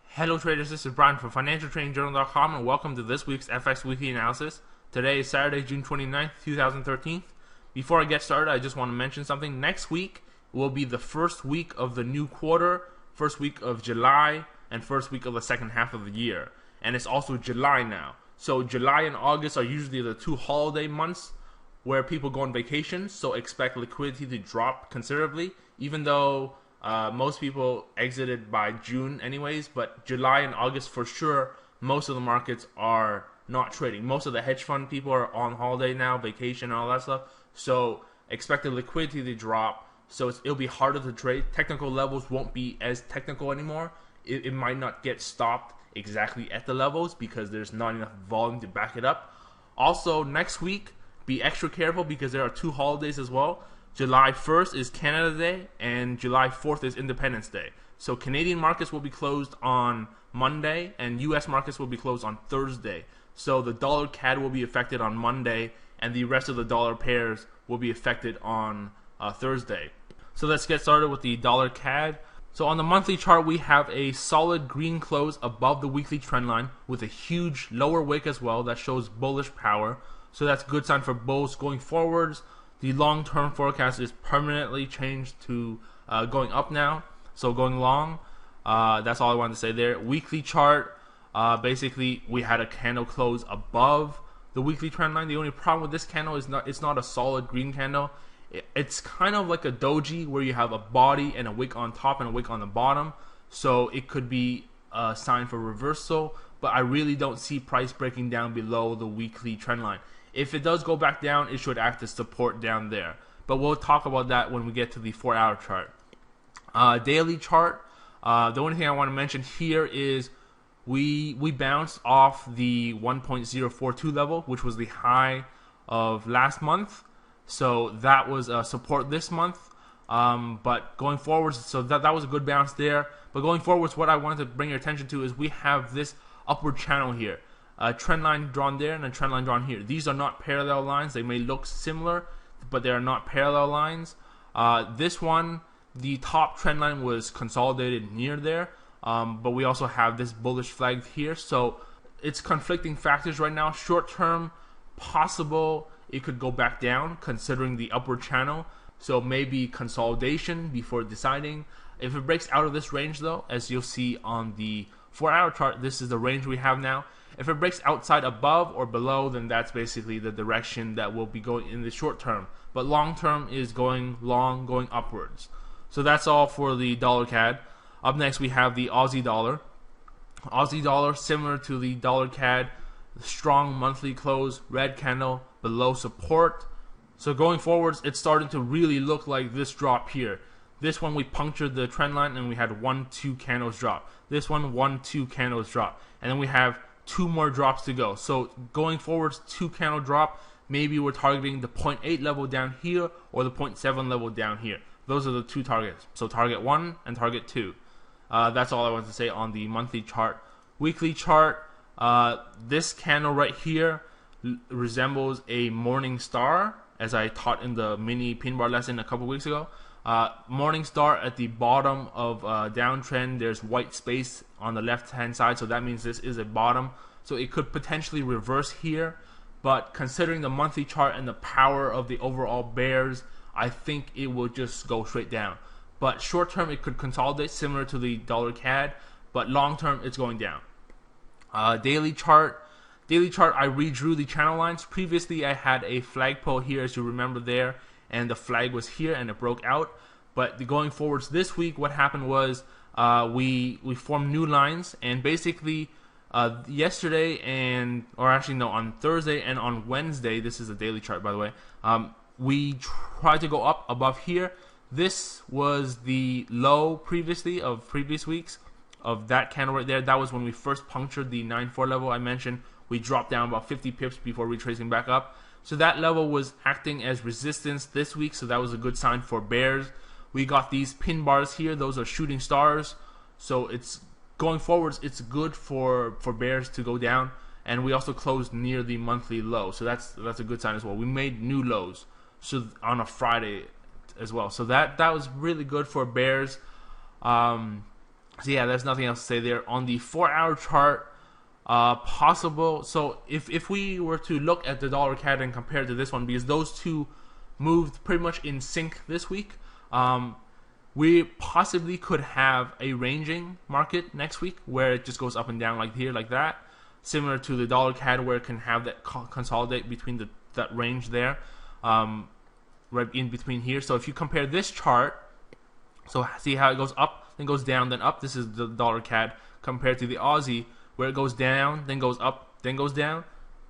Hello traders, this is Brian from FinancialTradingJournal.com and welcome to this week's FX Weekly Analysis. Today is Saturday, June 29th, 2013. Before I get started, I just want to mention something. Next week will be the first week of the new quarter, first week of July, and first week of the second half of the year. And it's also July now. So July and August are usually the two holiday months where people go on vacation, so expect liquidity to drop considerably, even though most people exited by June anyways, but July and August for sure, most of the markets are not trading. Most of the hedge fund people are on holiday now, vacation and all that stuff, so expect the liquidity to drop, so it'll be harder to trade. Technical levels won't be as technical anymore. It might not get stopped exactly at the levels because there's not enough volume to back it up. Also, next week, be extra careful because there are two holidays as well. July 1st is Canada Day, and July 4th is Independence Day. So Canadian markets will be closed on Monday, and U.S. markets will be closed on Thursday. So the dollar CAD will be affected on Monday, and the rest of the dollar pairs will be affected on Thursday. So let's get started with the dollar CAD. So on the monthly chart, we have a solid green close above the weekly trend line with a huge lower wick as well that shows bullish power. So that's a good sign for bulls going forwards. The long-term forecast is permanently changed to going up now, so going long. That's all I wanted to say there. Weekly chart, basically we had a candle close above the weekly trend line. The only problem with this candle is it's not a solid green candle. It's kind of like a doji where you have a body and a wick on top and a wick on the bottom. So it could be a sign for reversal, but I really don't see price breaking down below the weekly trend line. If it does go back down, it should act as support down there. But we'll talk about that when we get to the 4-hour chart. Daily chart, the only thing I want to mention here is we bounced off the 1.042 level, which was the high of last month. So that was support this month. But going forwards, so that was a good bounce there. But going forwards, what I wanted to bring your attention to is we have this upward channel here. A trend line drawn there and a trend line drawn here. These are not parallel lines. They may look similar, but they are not parallel lines. This one, the top trend line was consolidated near there, but we also have this bullish flag here. So it's conflicting factors right now. Short term, possible it could go back down considering the upward channel. So maybe consolidation before deciding. If it breaks out of this range though, as you'll see on the 4-hour chart, this is the range we have now. If it breaks outside above or below, then that's basically the direction that will be going in the short term. But long term is going long, going upwards. So that's all for the dollar CAD. Up next we have the Aussie dollar. Aussie dollar, similar to the dollar CAD, strong monthly close, red candle below support. So going forwards, it's starting to really look like this drop here. This one we punctured the trend line and we had 1-2 candles drop. This one 1-2 candles drop. And then we have 2 more drops to go. So going forwards, 2 candle drop. Maybe we're targeting the 0.8 level down here or the 0.7 level down here. Those are the 2 targets. So target 1 and target 2. That's all I want to say on the monthly chart. Weekly chart, this candle right here resembles a morning star, as I taught in the mini pin bar lesson a couple weeks ago. Morning star at the bottom of downtrend, there's white space on the left hand side, so that means this is a bottom. So it could potentially reverse here, but considering the monthly chart and the power of the overall bears, I think it will just go straight down. But short term it could consolidate similar to the dollar CAD, but long term it's going down. Daily chart, I redrew the channel lines. Previously I had a flagpole here, as you remember there, and the flag was here and it broke out. But going forwards this week, what happened was we formed new lines, and basically yesterday on Thursday and on Wednesday, this is a daily chart by the way, we tried to go up above here. This was the low previously of previous weeks of that candle right there. That was when we first punctured the 9.4 level I mentioned. We dropped down about 50 pips before retracing back up. So that level was acting as resistance this week, so that was a good sign for bears. We got these pin bars here. Those are shooting stars. So it's going forwards, it's good for bears to go down. And we also closed near the monthly low. So that's a good sign as well. We made new lows so on a Friday as well. So that was really good for bears. So yeah, there's nothing else to say there. On the 4-hour chart, possible. So if we were to look at the dollar CAD and compare to this one, because those two moved pretty much in sync this week, we possibly could have a ranging market next week where it just goes up and down like here, like that, similar to the dollar CAD where it can have that consolidate between that range there, right in between here. So if you compare this chart, so see how it goes up, then goes down, then up. This is the dollar CAD compared to the Aussie, where it goes down, then goes up, then goes down.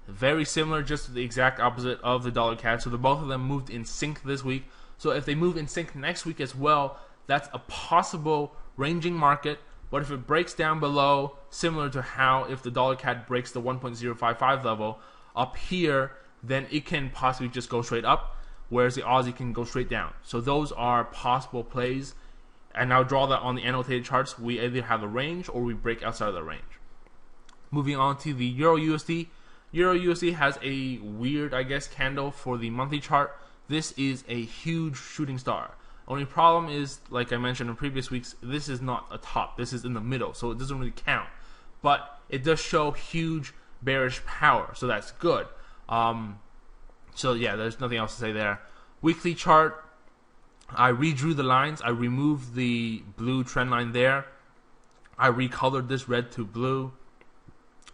Very similar, just the exact opposite of the dollar CAD. So the both of them moved in sync this week. So if they move in sync next week as well, that's a possible ranging market. But if it breaks down below, similar to how if the dollar CAD breaks the 1.055 level up here, then it can possibly just go straight up, whereas the Aussie can go straight down. So those are possible plays. And I'll draw that on the annotated charts. We either have a range or we break outside of the range. Moving on to the Euro USD. Euro USD has a weird, I guess, candle for the monthly chart. This is a huge shooting star. Only problem is, like I mentioned in previous weeks, this is not a top. This is in the middle, so it doesn't really count. But it does show huge bearish power, so that's good. So yeah, there's nothing else to say there. Weekly chart, I redrew the lines. I removed the blue trend line there. I recolored this red to blue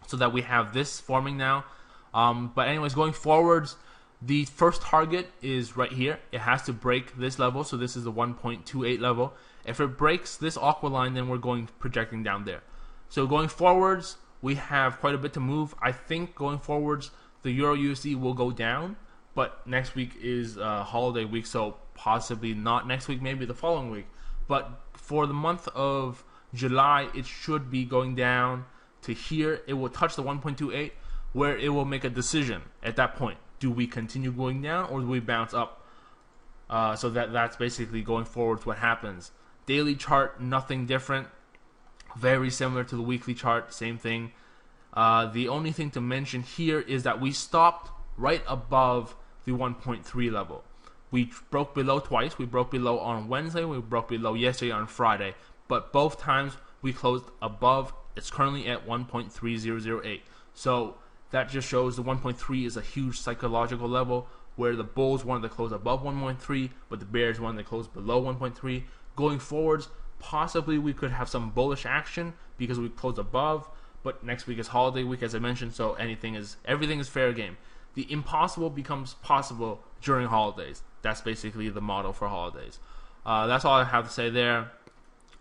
so that we have this forming now. But anyways, going forwards, the first target is right here. It has to break this level, so this is the 1.28 level. If it breaks this aqua line, then we're going projecting down there. So going forwards, we have quite a bit to move. I think going forwards, the Euro USD will go down, but next week is holiday week, so possibly not next week, maybe the following week. But for the month of July, it should be going down to here. It will touch the 1.28, where it will make a decision at that point. Do we continue going down or do we bounce up? So that's basically going forward what happens. Daily chart, nothing different. Very similar to the weekly chart, same thing. The only thing to mention here is that we stopped right above the 1.3 level. We broke below twice. We broke below on Wednesday. We broke below yesterday on Friday. But both times we closed above. It's currently at 1.3008. So that just shows the 1.3 is a huge psychological level where the bulls wanted to close above 1.3, but the bears wanted to close below 1.3. Going forwards, possibly we could have some bullish action because we closed above, but next week is holiday week, as I mentioned, so everything is fair game. The impossible becomes possible during holidays. That's basically the motto for holidays. That's all I have to say there.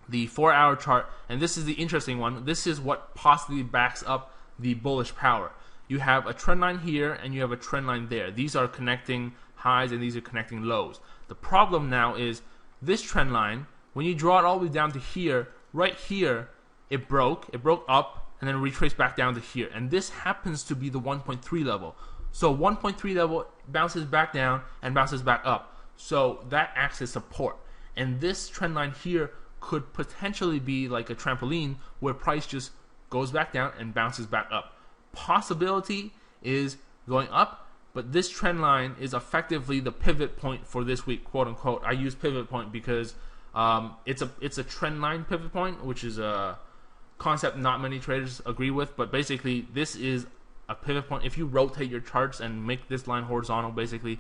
The 4-hour chart, and this is the interesting one. This is what possibly backs up the bullish power. You have a trend line here and you have a trend line there. These are connecting highs and these are connecting lows. The problem now is this trend line, when you draw it all the way down to here, right here, it broke up and then retraced back down to here. And this happens to be the 1.3 level. So 1.3 level bounces back down and bounces back up. So that acts as support. And this trend line here could potentially be like a trampoline where price just goes back down and bounces back up. Possibility is going up, but this trend line is effectively the pivot point for this week, quote unquote. I use pivot point because it's a trend line pivot point, which is a concept not many traders agree with, but basically this is a pivot point. If you rotate your charts and make this line horizontal, basically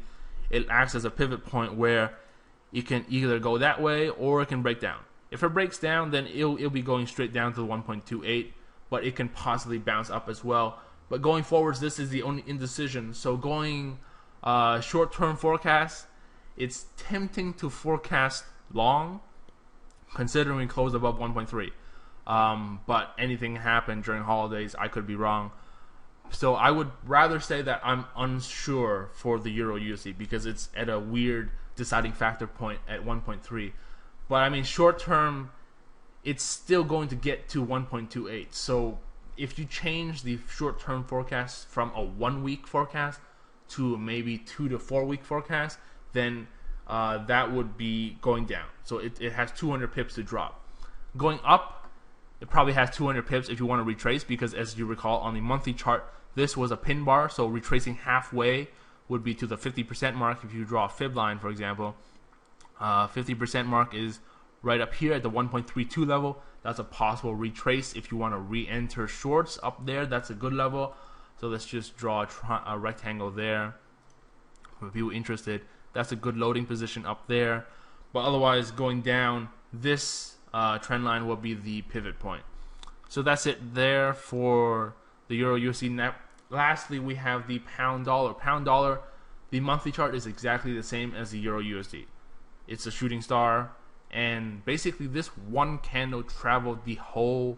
it acts as a pivot point where it can either go that way or it can break down. If it breaks down, then it'll be going straight down to the 1.28, but it can possibly bounce up as well. But going forwards, this is the only indecision. So going short-term forecast, it's tempting to forecast long, considering we closed above 1.3. But anything happened during holidays, I could be wrong. So I would rather say that I'm unsure for the Euro USD because it's at a weird deciding factor point at 1.3. But I mean, short term, it's still going to get to 1.28. So if you change the short term forecast from a 1 week forecast to maybe 2 to 4 week forecast, then that would be going down. So it has 200 pips to drop. Going up, it probably has 200 pips if you want to retrace, because as you recall on the monthly chart, this was a pin bar, so retracing halfway would be to the 50% mark. If you draw a fib line, for example, 50% mark is right up here at the 1.32 level. That's a possible retrace if you want to re-enter shorts up there. That's a good level. So let's just draw a rectangle there for people interested. That's a good loading position up there. But otherwise, going down, this trend line will be the pivot point. So that's it there for the Euro USD. Now, lastly, we have the pound dollar. Pound dollar, the monthly chart is exactly the same as the Euro USD. It's a shooting star, and basically this one candle traveled the whole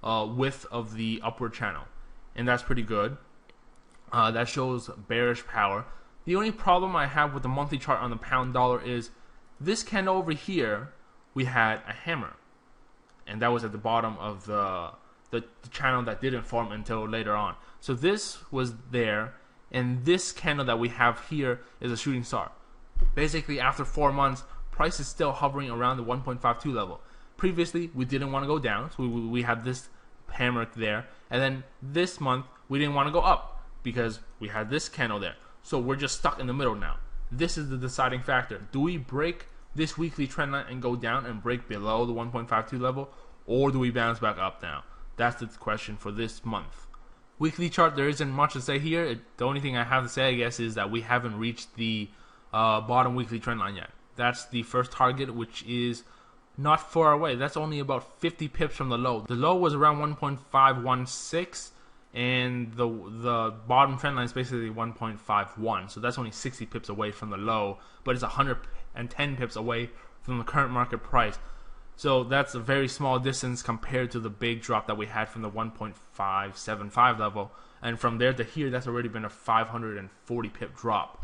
width of the upward channel, and that's pretty good. That shows bearish power. The only problem I have with the monthly chart on the pound dollar is this candle over here, we had a hammer, and that was at the bottom of the channel that didn't form until later on. So this was there, and this candle that we have here is a shooting star. Basically, after 4 months, price is still hovering around the 1.52 level. Previously, we didn't want to go down, so we had this hammer there, and then this month we didn't want to go up because we had this candle there. So we're just stuck in the middle now. This is the deciding factor. Do we break this weekly trend line and go down and break below the 1.52 level, or do we bounce back up now? That's the question for this month. Weekly chart, there isn't much to say here. The only thing I have to say, I guess, is that we haven't reached the bottom weekly trend line yet. That's the first target, which is not far away. That's only about 50 pips from the low. The low was around 1.516, and the bottom trend line is basically 1.51. So that's only 60 pips away from the low, but it's 110 pips away from the current market price. So that's a very small distance compared to the big drop that we had from the 1.575 level. And from there to here, that's already been a 540 pip drop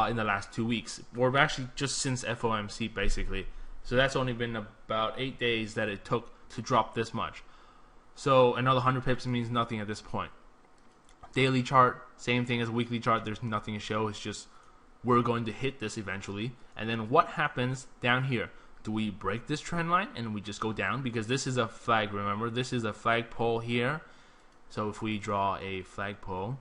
in the last 2 weeks. Or actually just since FOMC, basically. So that's only been about 8 days that it took to drop this much. So another 100 pips means nothing at this point. Daily chart, same thing as weekly chart. There's nothing to show. It's just we're going to hit this eventually. And then what happens down here? Do we break this trend line and we just go down? Because this is a flag, remember? This is a flagpole here. So if we draw a flagpole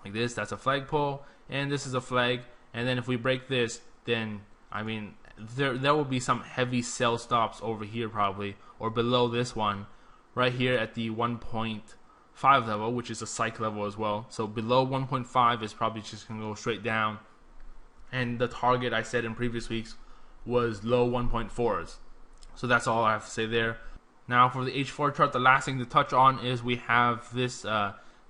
like this, that's a flagpole, and this is a flag. And then if we break this, then, I mean, there will be some heavy sell stops over here probably, or below this one, right here at the 1.5 level, which is a psych level as well. So below 1.5 is probably just going to go straight down. And the target I said in previous weeks was low 1.4s. So that's all I have to say there. Now for the H4 chart, the last thing to touch on is we have this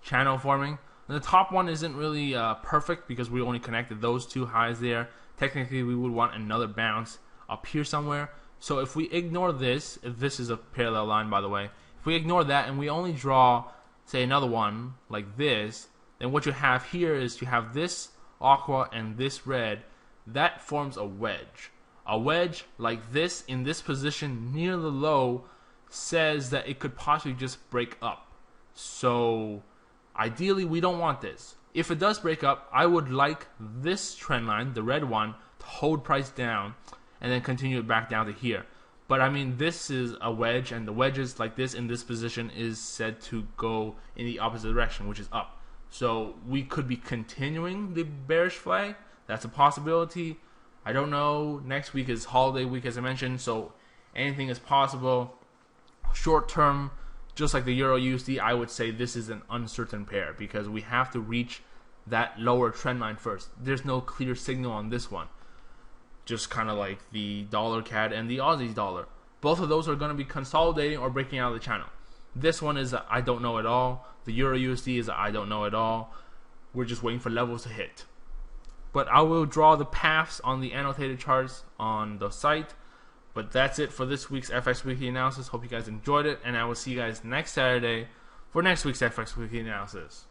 channel forming. And the top one isn't really perfect because we only connected those two highs there. Technically, we would want another bounce up here somewhere. So if we ignore this, if this is a parallel line, by the way, if we ignore that and we only draw, say, another one like this, then what you have here is you have this aqua and this red. That forms a wedge. A wedge like this in this position near the low says that it could possibly just break up. So ideally, we don't want this. If it does break up, I would like this trend line, the red one, to hold price down and then continue it back down to here. But I mean, this is a wedge, and the wedges like this in this position is said to go in the opposite direction, which is up. So we could be continuing the bearish flag. That's a possibility. I don't know. Next week is holiday week, as I mentioned, so anything is possible. Short term, just like the Euro USD, I would say this is an uncertain pair because we have to reach that lower trend line first. There's no clear signal on this one. Just kind of like the dollar CAD and the Aussie dollar. Both of those are going to be consolidating or breaking out of the channel. This one is a I don't know at all. The Euro USD is a I don't know at all. We're just waiting for levels to hit. But I will draw the paths on the annotated charts on the site. But that's it for this week's FX Weekly Analysis. Hope you guys enjoyed it, and I will see you guys next Saturday for next week's FX Weekly Analysis.